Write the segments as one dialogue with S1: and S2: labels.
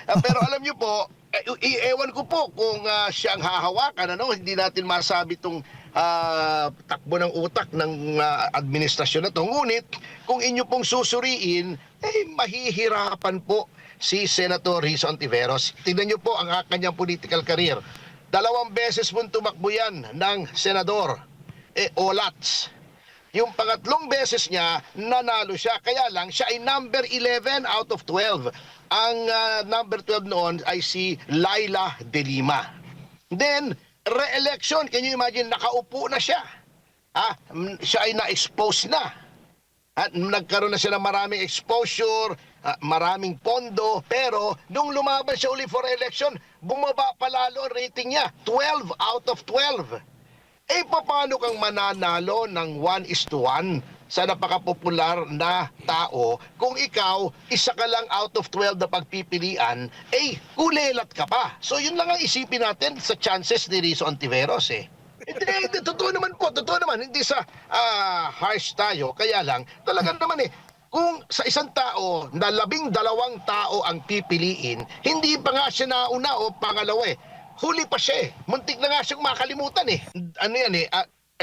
S1: Pero alam niyo po, ewan ko po kung siya ang hahawakan, ano, hindi natin masabi itong takbo ng utak ng administrasyon na ito. Ngunit, kung inyo pong susuriin, mahihirapan po si Senator Rizzo Ontiveros. Tingnan niyo po ang kanyang political career. 2 beses pong tumakbo yan ng senador. Olats. Yung pangatlong beses niya, nanalo siya. Kaya lang, siya ay number 11 out of 12. Ang number 12 noon ay si Laila De Lima. Then, re-election. Can you imagine, nakaupo na siya. Siya ay na-expose na. At nagkaroon na siya ng maraming exposure, maraming pondo. Pero, nung lumaban siya uli for election, bumaba palalo ang rating niya. 12 out of 12. Paano kang mananalo ng 1:1 sa napakapopular na tao kung ikaw, isa ka lang out of 12 na pagpipilian, kulelat ka pa. So yun lang ang isipin natin sa chances ni Rizzo Ontiveros Hindi, totoo naman po, totoo naman. Hindi sa harsh tayo, kaya lang, talagang naman kung sa isang tao na 12 tao ang pipiliin, hindi pa nga siya nauna o pangalawa huli pa siya Muntik na nga siyang makalimutan Ano yan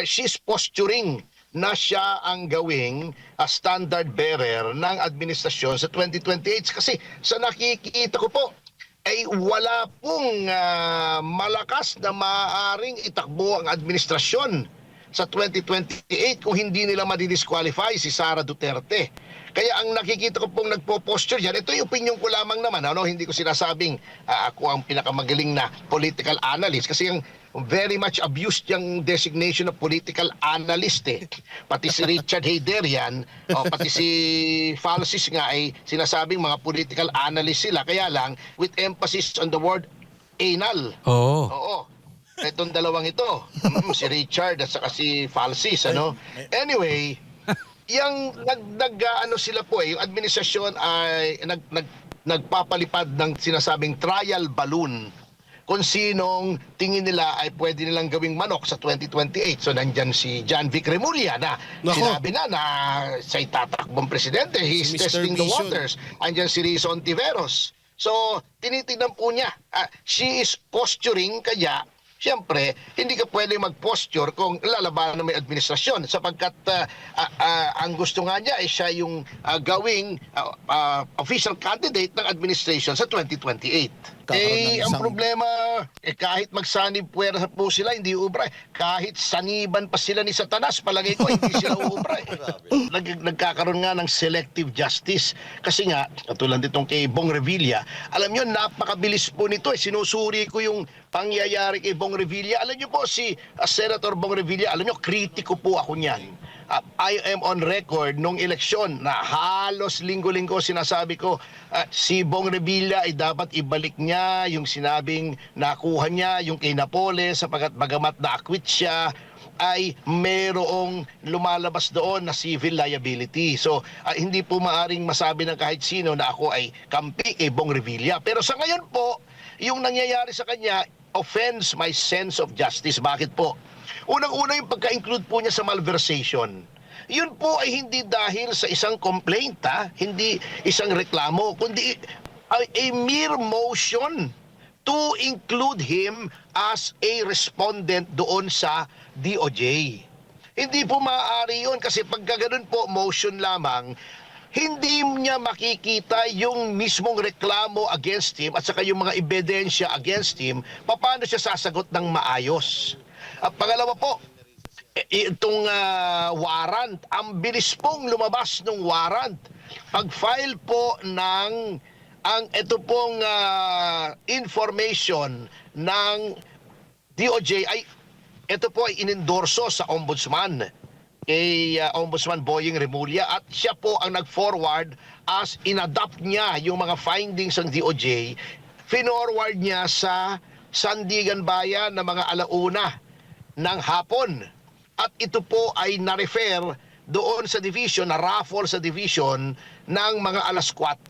S1: she's posturing na siya ang gawing standard bearer ng administrasyon sa 2028. Kasi sa nakikita ko po, wala pong malakas na maaaring itakbo ang administrasyon sa 2028 kung hindi nila madidisqualify si Sara Duterte. Kaya ang nakikita ko pong nagpo-posture yan, ito yung opinion ko lamang naman, hindi ko sinasabing ako ang pinakamagaling na political analyst kasi yung very much abused yung designation of political analyst Pati si Richard Heyderian, pati si Falsis nga ay sinasabing mga political analyst sila, kaya lang with emphasis on the word anal. Oo. Itong dalawang ito, si Richard at saka si Falsis, Anyway, yung ano sila po yung administrasyon ay nagpapalipad ng sinasabing trial balloon kung sinong tingin nila ay pwede nilang gawing manok sa 2028. So nandyan si John Vic Remulla na sinabi na siya'y tatakbong presidente. He's testing the waters. Andyan si Rizzo Ontiveros. So tinitignan po niya. She is posturing kaya siyempre, hindi ka pwede mag-posture kung lalabanan na may administrasyon sapagkat ang gusto nga niya ay siya yung gawing official candidate ng administration sa 2028. Ang problema, kahit magsanib puwersa po sila, hindi ubra. Kahit saniban pa sila ni Satanas, palagay ko, hindi sila ubra. Nagkakaroon nga ng selective justice. Kasi nga, katulad nitong kay Bong Revilla, alam nyo, napakabilis po nito. Sinusuri ko yung pangyayari kay Bong Revilla. Alam nyo po, si Senator Bong Revilla, alam nyo, kritiko po ako niyan. I am on record nung eleksyon na halos linggo-linggo sinasabi ko si Bong Revilla ay dapat ibalik niya yung sinabing nakuha niya yung kay Napoles sapagkat bagamat na-acquit siya ay merong lumalabas doon na civil liability. So hindi po maaring masabi ng kahit sino na ako ay kampi kay Bong Revilla. Pero sa ngayon po, yung nangyayari sa kanya offends my sense of justice. Bakit po? Unang-una yung pagka-include po niya sa malversation. Yun po ay hindi dahil sa isang complaint, hindi isang reklamo, kundi a mere motion to include him as a respondent doon sa DOJ. Hindi po maaari yun kasi pagka ganun po, motion lamang, hindi niya makikita yung mismong reklamo against him at saka yung mga ebidensya against him, paano siya sasagot ng maayos. At pangalawa po, itong warrant, ang bilis pong lumabas ng warrant. Pag-file po ng ito pong information ng DOJ ay ito po ay inendorso sa ombudsman kay Ombudsman Boying Remulla at siya po ang nag-forward as in-adapt niya yung mga findings ng DOJ, finorward niya sa Sandigan Bayan na mga alauna ng hapon. At ito po ay na-refer doon sa division, na-raffle sa division ng mga alas 4.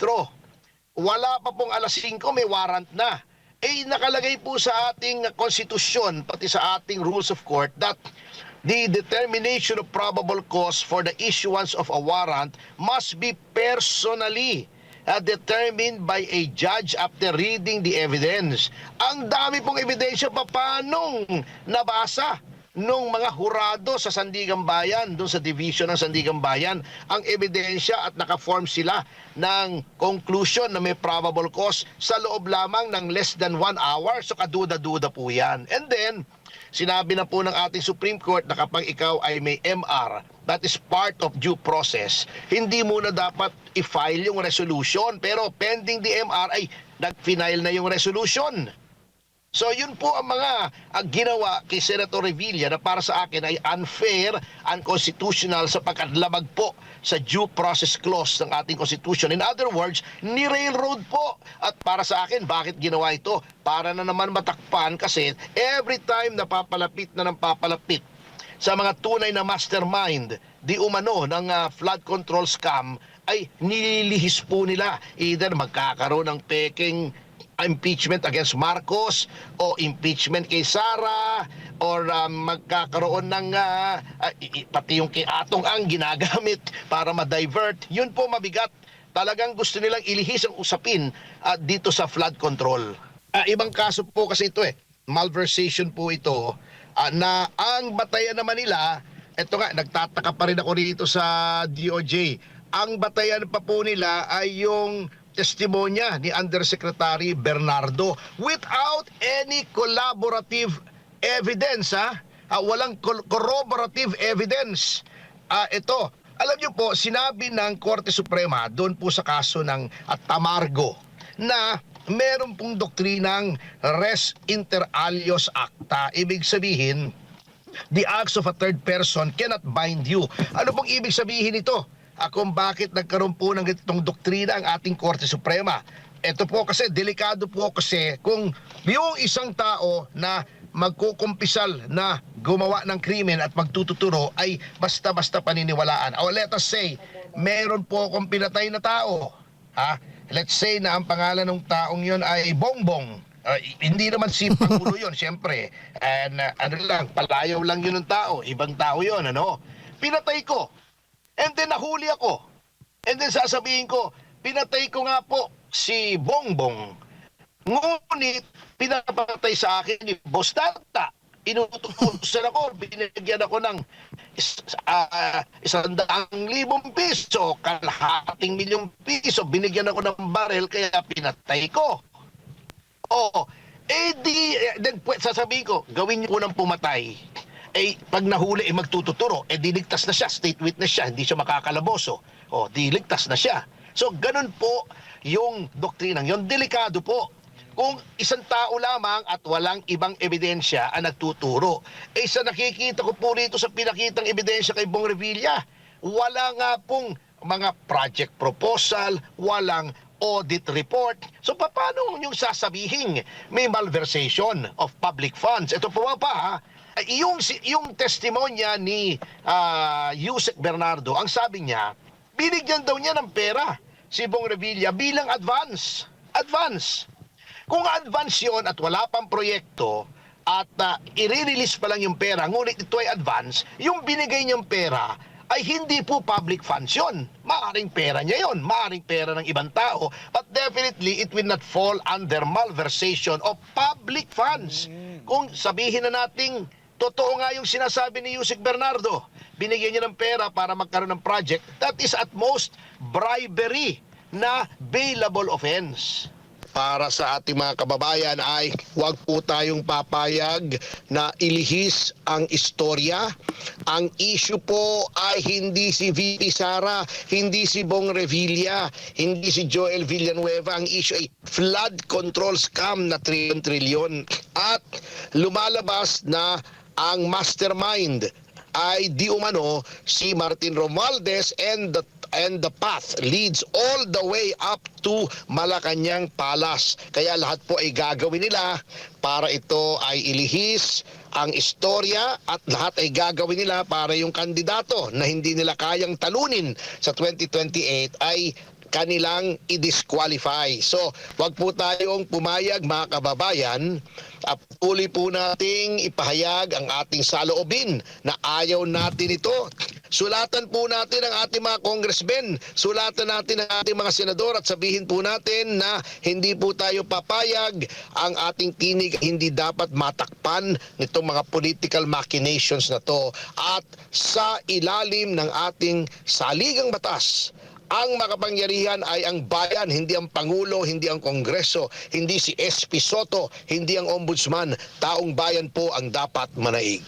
S1: Wala pa pong alas 5, may warrant na. Nakalagay po sa ating konstitusyon, pati sa ating rules of court, that the determination of probable cause for the issuance of a warrant must be personally determined by a judge after reading the evidence. Ang dami pong ebidensya pa paanong nabasa nung mga hurado sa Sandigan Bayan, doon sa division ng Sandigan Bayan, ang ebidensya at naka-form sila ng conclusion na may probable cause sa loob lamang ng less than 1 hour. So kaduda-duda po yan. And then, sinabi na po ng ating Supreme Court na kapag ikaw ay may MR, that is part of due process, hindi muna dapat i-file yung resolution. Pero pending the MR ay nag-final na yung resolution. So yun po ang mga ginawa kay Senator Revilla na para sa akin ay unfair, unconstitutional sapagkat labag po sa due process clause ng ating Constitution. In other words, ni-railroad po. At para sa akin, bakit ginawa ito? Para na naman matakpan kasi every time na papalapit na ng papalapit sa mga tunay na mastermind, di umano ng flood control scam, ay nililihis po nila. Either magkakaroon ng peking impeachment against Marcos o impeachment kay Sara or magkakaroon ng pati yung kay Atong Ang ginagamit para ma-divert. Yun po mabigat. Talagang gusto nilang ilihis ang usapin dito sa flood control. Ibang kaso po kasi ito malversation po ito na ang batayan naman nila, eto nga, nagtataka pa rin ako rito sa DOJ. Ang batayan pa po nila ay yung testimonya ni Undersecretary Bernardo without any collaborative evidence. Walang corroborative evidence. Ito, alam niyo po, sinabi ng Korte Suprema doon po sa kaso ng Tamargo na meron pong doktrinang res inter alios acta. Ibig sabihin, the acts of a third person cannot bind you. Ano pong ibig sabihin ito? Kung bakit nagkaroon po ng itong doktrina ang ating Korte Suprema. Ito po kasi, delikado po kasi kung yung isang tao na magkukumpisal na gumawa ng krimen at magtututuro ay basta-basta paniniwalaan. O let us say, meron po akong pinatay na tao. Let's say na ang pangalan ng taong yon ay Bongbong. Hindi naman si Pangulo yun, siyempre. And ano lang, palayaw lang yun ng tao. Ibang tao yun, ano? Pinatay ko. And then nahuli ako. And then sasabihin ko, pinatay ko nga po si Bongbong. Ngunit pinapatay sa akin ni Boss Tata. Inutusan ako, binigyan ako ng 100,000 piso, kalahating milyong piso, binigyan ako ng barel kaya pinatay ko. Then sasabihin ko, gawin niyo po ng pumatay. Pag nahuli magtututuro, diligtas na siya, state witness siya, hindi siya makakalaboso. Diligtas na siya. So, ganun po yung doktrinang yun. Delikado po. Kung isang tao lamang at walang ibang ebidensya ang nagtuturo. Sa nakikita ko po rito sa pinakitang ebidensya kay Bong Revilla, wala nga pong mga project proposal, walang audit report. So, paano yung sasabihin may malversation of public funds? Ito po pa, yung testimonya ni Yusek Bernardo, ang sabi niya, binigyan daw niya ng pera si Bong Revilla bilang advance. Kung advance yon at wala pang proyekto at i-release pa lang yung pera, ngunit ito ay advance, yung binigay niyang pera ay hindi po public funds yun. Maaring pera niya yon, maaring pera ng ibang tao, but definitely it will not fall under malversation of public funds. Kung sabihin na nating totoo nga yung sinasabi ni Yusek Bernardo, binigyan niya ng pera para magkaroon ng project, that is at most bribery na bailable offense. Para sa ating mga kababayan ay huwag po tayong papayag na ilihis ang istorya. Ang issue po ay hindi si VP Sara, hindi si Bong Revilla, hindi si Joel Villanueva. Ang issue ay flood control scam na trilyon-trilyon. At lumalabas na ang mastermind ay di umano si Martin Romualdez, and the path leads all the way up to Malacanang Palace. Kaya lahat po ay gagawin nila para ito ay ilihis ang istorya, at lahat ay gagawin nila para yung kandidato na hindi nila kayang talunin sa 2028 ay kanilang i-disqualify. So, wag po tayong pumayag, mga kababayan. Patuloy po nating ipahayag ang ating saloobin na ayaw natin ito sulatan po natin ang ating mga congressmen, sulatan natin ang ating mga senador at sabihin po natin na hindi po tayo papayag, ang ating tinig hindi dapat matakpan nitong mga political machinations na to, at sa ilalim ng ating saligang batas, ang makapangyarihan ay ang bayan, hindi ang Pangulo, hindi ang Kongreso, hindi si SP Soto, hindi ang Ombudsman. Taong bayan po ang dapat manaig.